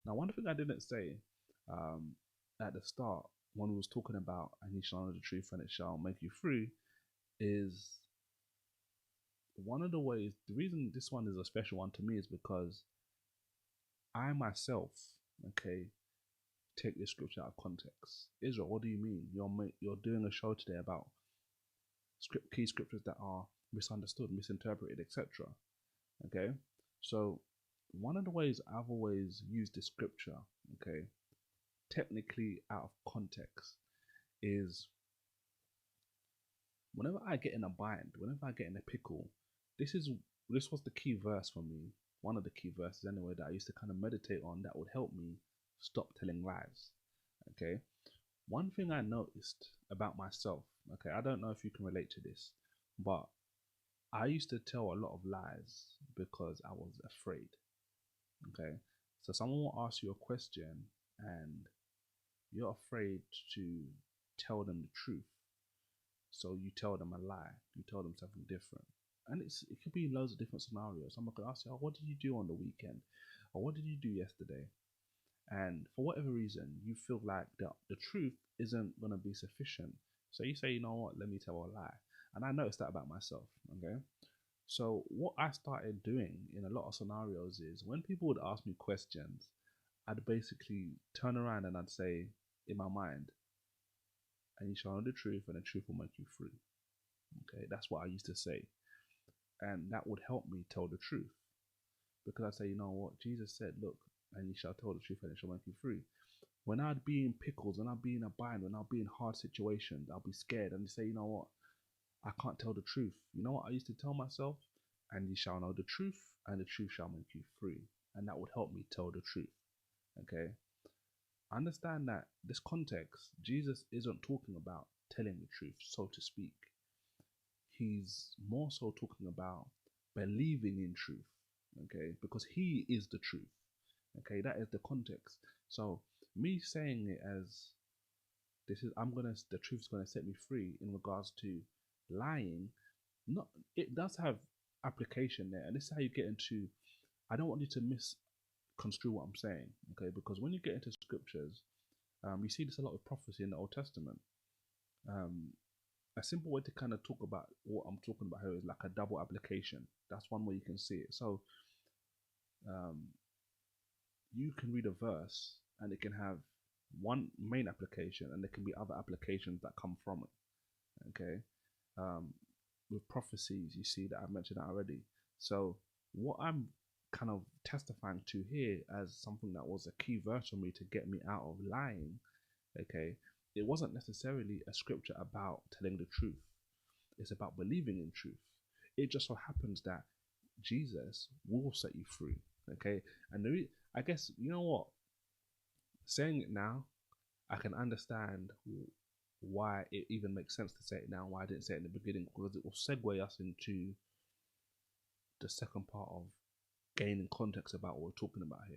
Now, one thing I didn't say um, at the start when we was talking about "and you shall know the truth, and it shall make you free" is one of the ways. The reason this one is a special one to me is because I myself, okay, take this scripture out of context. Israel, what do you mean? You're doing a show today about key scriptures that are misunderstood, misinterpreted, etc. Okay, so one of the ways I've always used this scripture, okay, technically out of context, is whenever I get in a bind, whenever I get in a pickle, this is this was the key verse for me. One of the key verses anyway that I used to kind of meditate on that would help me stop telling lies. Okay. One thing I noticed about myself, okay, I don't know if you can relate to this, but I used to tell a lot of lies because I was afraid. Okay. So someone will ask you a question and you're afraid to tell them the truth. So you tell them a lie, you tell them something different. And it could be in loads of different scenarios. Someone could ask you, oh, what did you do on the weekend? Or what did you do yesterday? And for whatever reason, you feel like the truth isn't going to be sufficient. So you say, you know what, let me tell a lie. And I noticed that about myself, okay? So what I started doing in a lot of scenarios is when people would ask me questions, I'd basically turn around and I'd say in my mind, and you shall know the truth, and the truth will make you free. Okay, that's what I used to say. And that would help me tell the truth. Because I say, you know what, Jesus said, look, and you shall tell the truth, and it shall make you free. When I'd be in pickles, when I'd be in a bind, when I'd be in hard situations, I'll be scared and say, you know what, I can't tell the truth. You know what I used to tell myself? And you shall know the truth, and the truth shall make you free. And that would help me tell the truth. Okay? Understand that this context, Jesus isn't talking about telling the truth, so to speak. He's more so talking about believing in truth. Okay? Because he is the truth. Okay, that is the context. So me saying it as the truth's gonna set me free in regards to lying, not it does have application there, and this is how you get into. I don't want you to misconstrue what I'm saying, okay? Because when you get into scriptures, you see this a lot with prophecy in the Old Testament. Um, a simple way to kind of talk about what I'm talking about here is like a double application. That's one way you can see it. So, um, you can read a verse and it can have one main application and there can be other applications that come from it. Okay. Um, with prophecies, you see that I've mentioned that already. So what I'm kind of testifying to here as something that was a key verse for me to get me out of lying, okay, it wasn't necessarily a scripture about telling the truth. It's about believing in truth. It just so happens that Jesus will set you free. Okay. And I guess, you know what? Saying it now, I can understand why it even makes sense to say it now, why I didn't say it in the beginning, because it will segue us into the second part of gaining context about what we're talking about here.